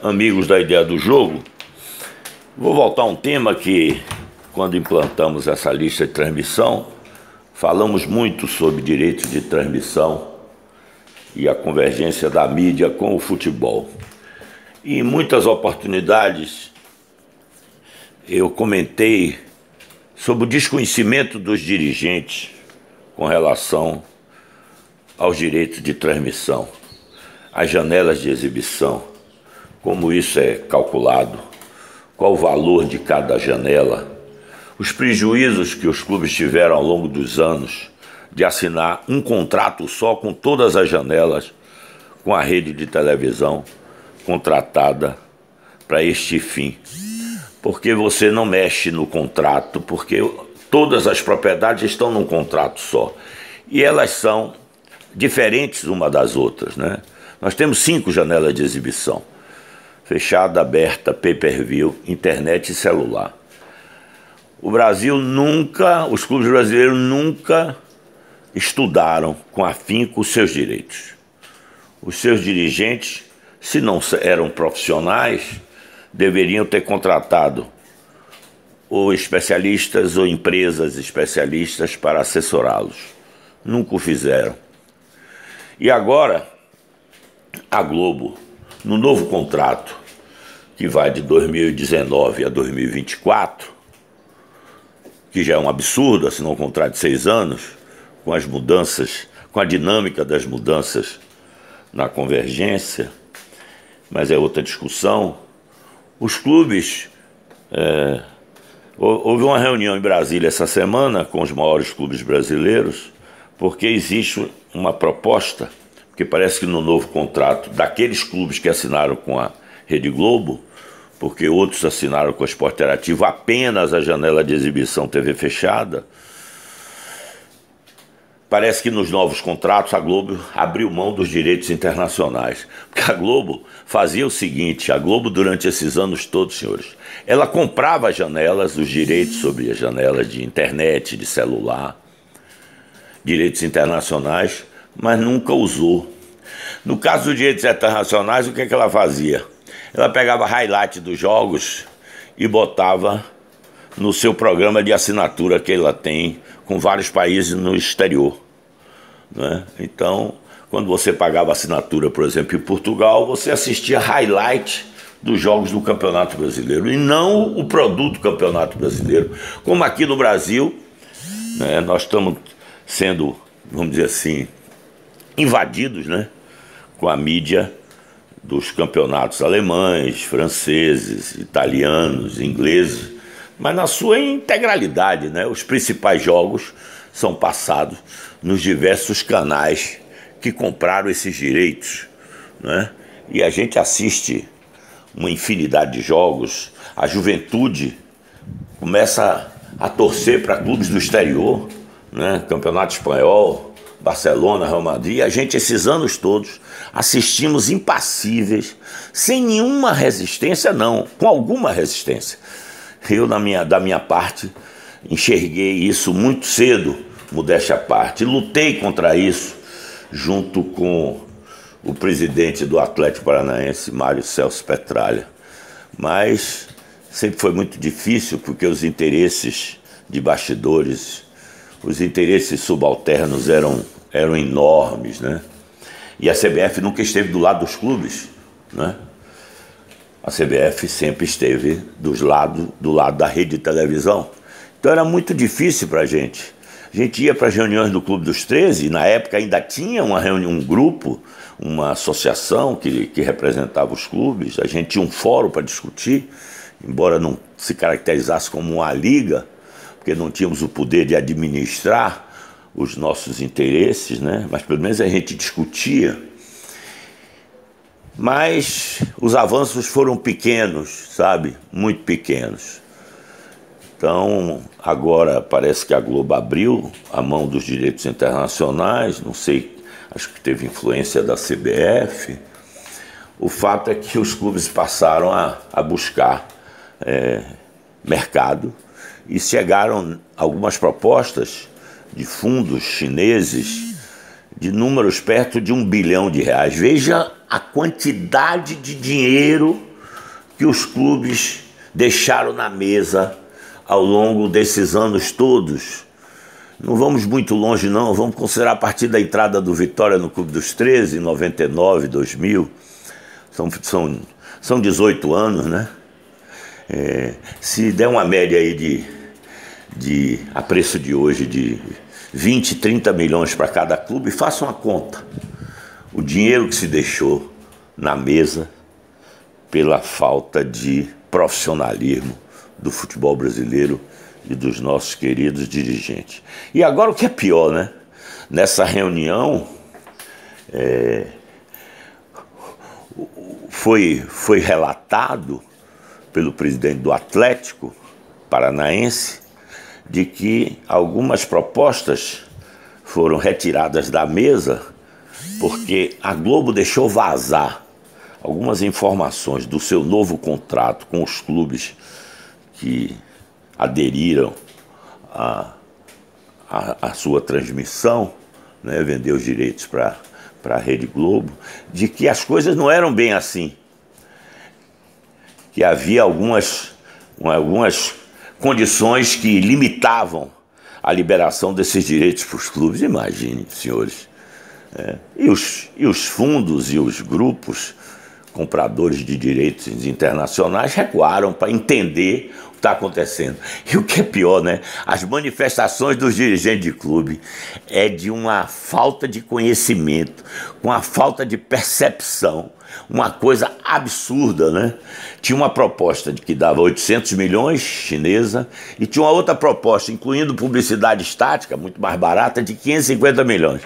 amigos da Ideia do Jogo, vou voltar a um tema que, quando implantamos essa lista de transmissão, falamos muito sobre direitos de transmissão e a convergência da mídia com o futebol. E em muitas oportunidades eu comentei sobre o desconhecimento dos dirigentes com relação aos direitos de transmissão, às janelas de exibição, como isso é calculado, qual o valor de cada janela, os prejuízos que os clubes tiveram ao longo dos anos de assinar um contrato só com todas as janelas, com a rede de televisão contratada para este fim. Porque você não mexe no contrato, porque todas as propriedades estão num contrato só. E elas são diferentes uma das outras, né? Nós temos 5 janelas de exibição: fechada, aberta, pay-per-view, internet e celular. O Brasil nunca, os clubes brasileiros nunca estudaram com afinco os seus direitos. Os seus dirigentes, se não eram profissionais, deveriam ter contratado ou especialistas ou empresas especialistas para assessorá-los. Nunca o fizeram. E agora, a Globo, no novo contrato, que vai de 2019 a 2024, que já é um absurdo, assinou um contrato de 6 anos, com as mudanças, com a dinâmica das mudanças na convergência, mas é outra discussão. Os clubes, houve uma reunião em Brasília essa semana com os maiores clubes brasileiros, porque existe uma proposta, porque parece que no novo contrato daqueles clubes que assinaram com a Rede Globo, porque outros assinaram com a Sport Interativo apenas a janela de exibição TV fechada, parece que nos novos contratos a Globo abriu mão dos direitos internacionais. Porque a Globo fazia o seguinte: a Globo, durante esses anos todos, senhores, ela comprava as janelas, os direitos sobre as janelas de internet, de celular, direitos internacionais, mas nunca usou. No caso dos direitos internacionais, o que é que ela fazia? Ela pegava highlight dos jogos e botava no seu programa de assinatura que ela tem com vários países no exterior, né? Então, quando você pagava assinatura, por exemplo, em Portugal, você assistia highlight dos jogos do Campeonato Brasileiro e não o produto Campeonato Brasileiro. Como aqui no Brasil, né, nós estamos sendo, vamos dizer assim, invadidos, né, com a mídia dos campeonatos alemães, franceses, italianos, ingleses, mas na sua integralidade, né? Os principais jogos são passados nos diversos canais que compraram esses direitos, né? E a gente assiste uma infinidade de jogos. A juventude começa a torcer para clubes do exterior, né? Campeonato Espanhol, Barcelona, Real Madrid. A gente, esses anos todos, assistimos impassíveis, sem nenhuma resistência, não, com alguma resistência. Eu, da minha parte, enxerguei isso muito cedo, modéstia à parte, lutei contra isso junto com o presidente do Atlético Paranaense, Mário Celso Petralha. Mas sempre foi muito difícil, porque os interesses de bastidores, os interesses subalternos eram enormes, né? E a CBF nunca esteve do lado dos clubes, né? A CBF sempre esteve do lado da rede de televisão. Então era muito difícil para a gente. A gente ia para as reuniões do Clube dos 13, e na época ainda tinha uma reunião, um grupo, uma associação que representava os clubes. A gente tinha um fórum para discutir, embora não se caracterizasse como uma liga, porque não tínhamos o poder de administrar os nossos interesses, né? Mas pelo menos a gente discutia. Mas os avanços foram pequenos, sabe? Muito pequenos. Então, agora parece que a Globo abriu a mão dos direitos internacionais, não sei, acho que teve influência da CBF. O fato é que os clubes passaram a buscar mercado e chegaram algumas propostas de fundos chineses de números perto de R$1 bilhão. Veja a quantidade de dinheiro que os clubes deixaram na mesa ao longo desses anos todos. Não vamos muito longe não, vamos considerar a partir da entrada do Vitória no Clube dos 13, em 99, 2000, são 18 anos, né? Se der uma média aí a preço de hoje de 20, 30 milhões para cada clube, faça uma conta. O dinheiro que se deixou na mesa pela falta de profissionalismo do futebol brasileiro e dos nossos queridos dirigentes. E agora o que é pior, né? Nessa reunião foi relatado pelo presidente do Atlético Paranaense de que algumas propostas foram retiradas da mesa porque a Globo deixou vazar algumas informações do seu novo contrato com os clubes que aderiram à sua transmissão, né, vendeu os direitos para a Rede Globo, de que as coisas não eram bem assim, que havia algumas condições que limitavam a liberação desses direitos para os clubes. Imaginem, senhores. E os fundos e os grupos compradores de direitos internacionais recuaram para entender o que está acontecendo. E o que é pior, né? As manifestações dos dirigentes de clube é de uma falta de conhecimento, uma falta de percepção, uma coisa absurda, né? Tinha uma proposta de que dava 800 milhões chinesa e tinha uma outra proposta, incluindo publicidade estática, muito mais barata, de 550 milhões.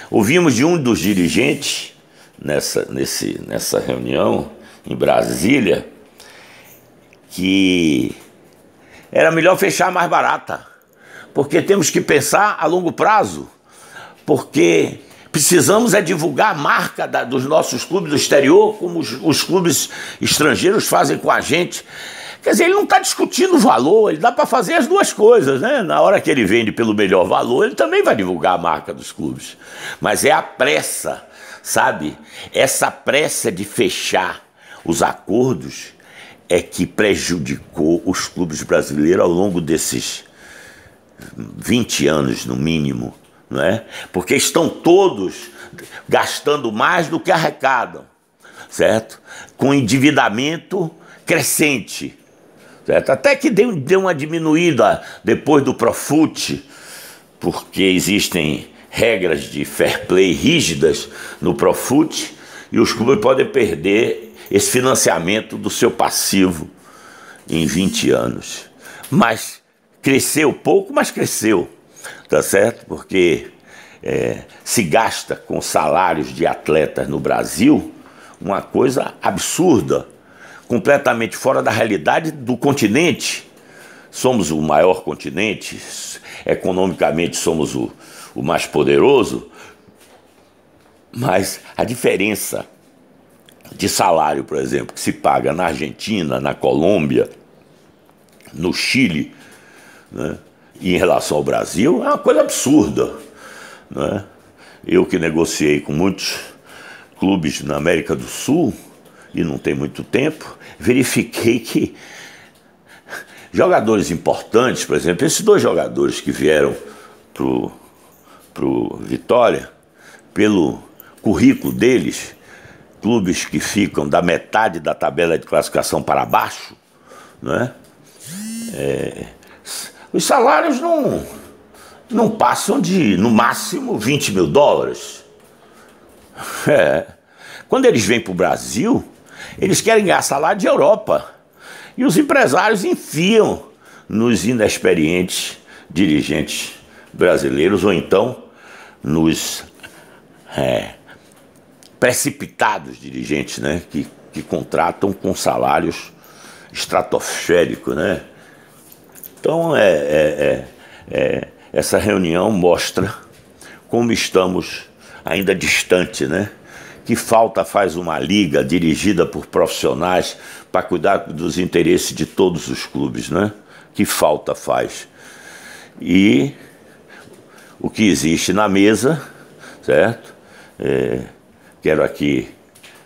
Ouvimos de um dos dirigentes nessa reunião em Brasília que era melhor fechar mais barata, porque temos que pensar a longo prazo, porque precisamos divulgar a marca dos nossos clubes do exterior, como os clubes estrangeiros fazem com a gente. Quer dizer, ele não está discutindo o valor, ele dá para fazer as duas coisas, né? Na hora que ele vende pelo melhor valor, ele também vai divulgar a marca dos clubes. Mas é a pressa, sabe? Essa pressa de fechar os acordos é que prejudicou os clubes brasileiros ao longo desses 20 anos, no mínimo, não é? Porque estão todos gastando mais do que arrecadam, certo? Com endividamento crescente, certo? Até que deu uma diminuída depois do Profut, porque existem regras de fair play rígidas no Profut e os clubes podem perder esse financiamento do seu passivo em 20 anos. Mas cresceu pouco, mas cresceu, tá certo? Porque se gasta com salários de atletas no Brasil uma coisa absurda, completamente fora da realidade do continente. Somos o maior continente, economicamente somos o mais poderoso, mas a diferença de salário, por exemplo, que se paga na Argentina, na Colômbia, no Chile, né, e em relação ao Brasil, é uma coisa absurda, né? Eu que negociei com muitos clubes na América do Sul, e não tem muito tempo, verifiquei que jogadores importantes, por exemplo, esses dois jogadores que vieram pro Vitória, pelo currículo deles, clubes que ficam da metade da tabela de classificação para baixo, né? Os salários não passam de, no máximo, 20 mil dólares. Quando eles vêm para o Brasil, eles querem ganhar salário de Europa. E os empresários enfiam nos inexperientes dirigentes brasileiros, ou então nos precipitados dirigentes, né, que contratam com salários estratosféricos, né? Então essa reunião mostra como estamos ainda distante, né? Que falta faz uma liga dirigida por profissionais para cuidar dos interesses de todos os clubes, né? Que falta faz. E o que existe na mesa, certo? Quero aqui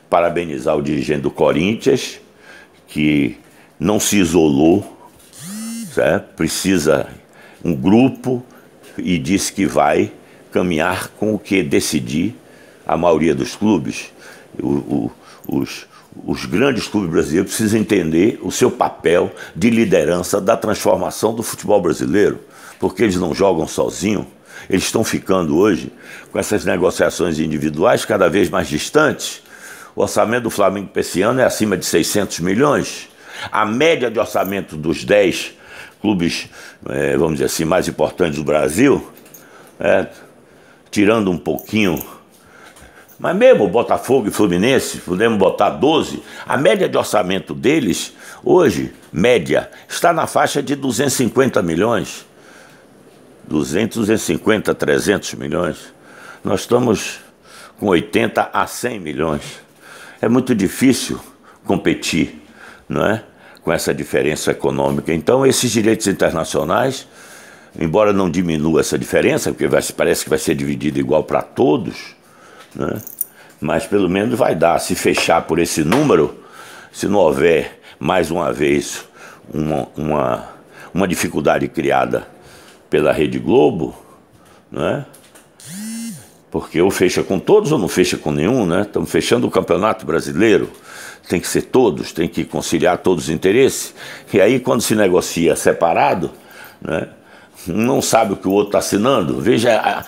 parabenizar o dirigente do Corinthians, que não se isolou, certo? Precisa um grupo e disse que vai caminhar com o que decidir a maioria dos clubes. Os grandes clubes brasileiros precisam entender o seu papel de liderança da transformação do futebol brasileiro, porque eles não jogam sozinhos, eles estão ficando hoje com essas negociações individuais cada vez mais distantes. O orçamento do Flamengo para esse ano é acima de 600 milhões. A média de orçamento dos 10 clubes, vamos dizer assim, mais importantes do Brasil, tirando um pouquinho, mas mesmo Botafogo e Fluminense, podemos botar 12, a média de orçamento deles, hoje, média, está na faixa de 250 milhões. 250, 300 milhões. Nós estamos com 80 a 100 milhões. É muito difícil competir, não é? Com essa diferença econômica. Então, esses direitos internacionais, embora não diminua essa diferença, porque parece que vai ser dividido igual para todos, né? Mas pelo menos vai dar. Se fechar por esse número, se não houver, mais uma vez, uma dificuldade criada pela Rede Globo, né? Porque ou fecha com todos ou não fecha com nenhum, né? Estamos fechando o Campeonato Brasileiro, tem que ser todos, tem que conciliar todos os interesses. E aí quando se negocia separado, né, um não sabe o que o outro está assinando. Veja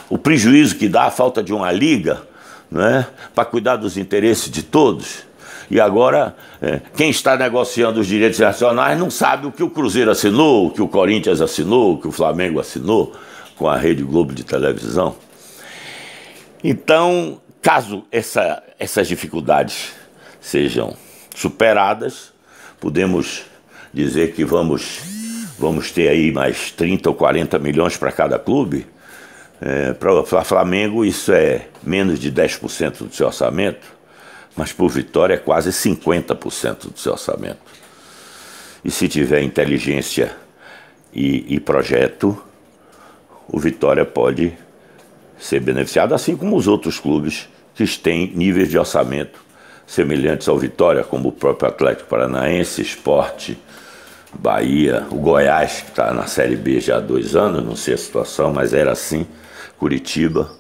o prejuízo que dá a falta de uma liga, né, para cuidar dos interesses de todos. E agora, quem está negociando os direitos nacionais não sabe o que o Cruzeiro assinou, o que o Corinthians assinou, o que o Flamengo assinou com a Rede Globo de televisão. Então, caso essas dificuldades sejam superadas, podemos dizer que vamos ter aí mais 30 ou 40 milhões para cada clube. Para o Flamengo isso é menos de 10% do seu orçamento, mas por Vitória é quase 50% do seu orçamento. E se tiver inteligência e projeto, o Vitória pode ser beneficiado, assim como os outros clubes que têm níveis de orçamento semelhantes ao Vitória, como o próprio Atlético Paranaense, Sport, Bahia, o Goiás, que está na Série B já há 2 anos, não sei a situação, mas era assim, Curitiba,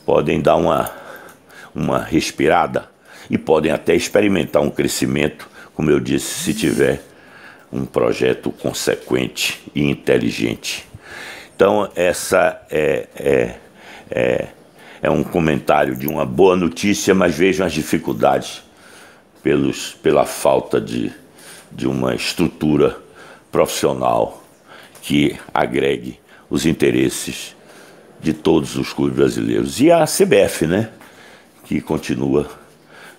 podem dar uma respirada e podem até experimentar um crescimento, como eu disse, se tiver um projeto consequente e inteligente. Então, essa é um comentário de uma boa notícia, mas vejam as dificuldades pela falta de uma estrutura profissional que agregue os interesses de todos os clubes brasileiros. E a CBF, né, que continua,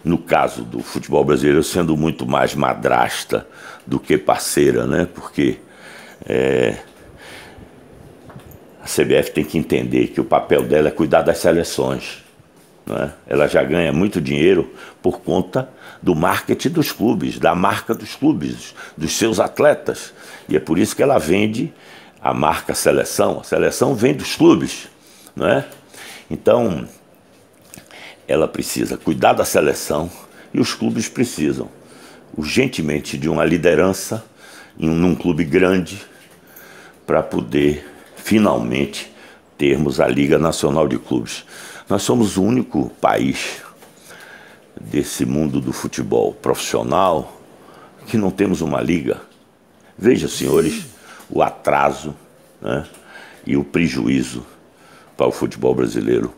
no caso do futebol brasileiro, sendo muito mais madrasta do que parceira, né, porque a CBF tem que entender que o papel dela é cuidar das seleções, né? Ela já ganha muito dinheiro por conta do marketing dos clubes, da marca dos clubes, dos seus atletas. E é por isso que ela vende a marca seleção. A seleção vem dos clubes, não é? Então, ela precisa cuidar da seleção e os clubes precisam urgentemente de uma liderança num clube grande para poder finalmente termos a Liga Nacional de Clubes. Nós somos o único país desse mundo do futebol profissional que não temos uma liga. Veja, senhores, o atraso, né, e o prejuízo para o futebol brasileiro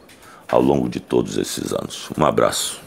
ao longo de todos esses anos. Um abraço.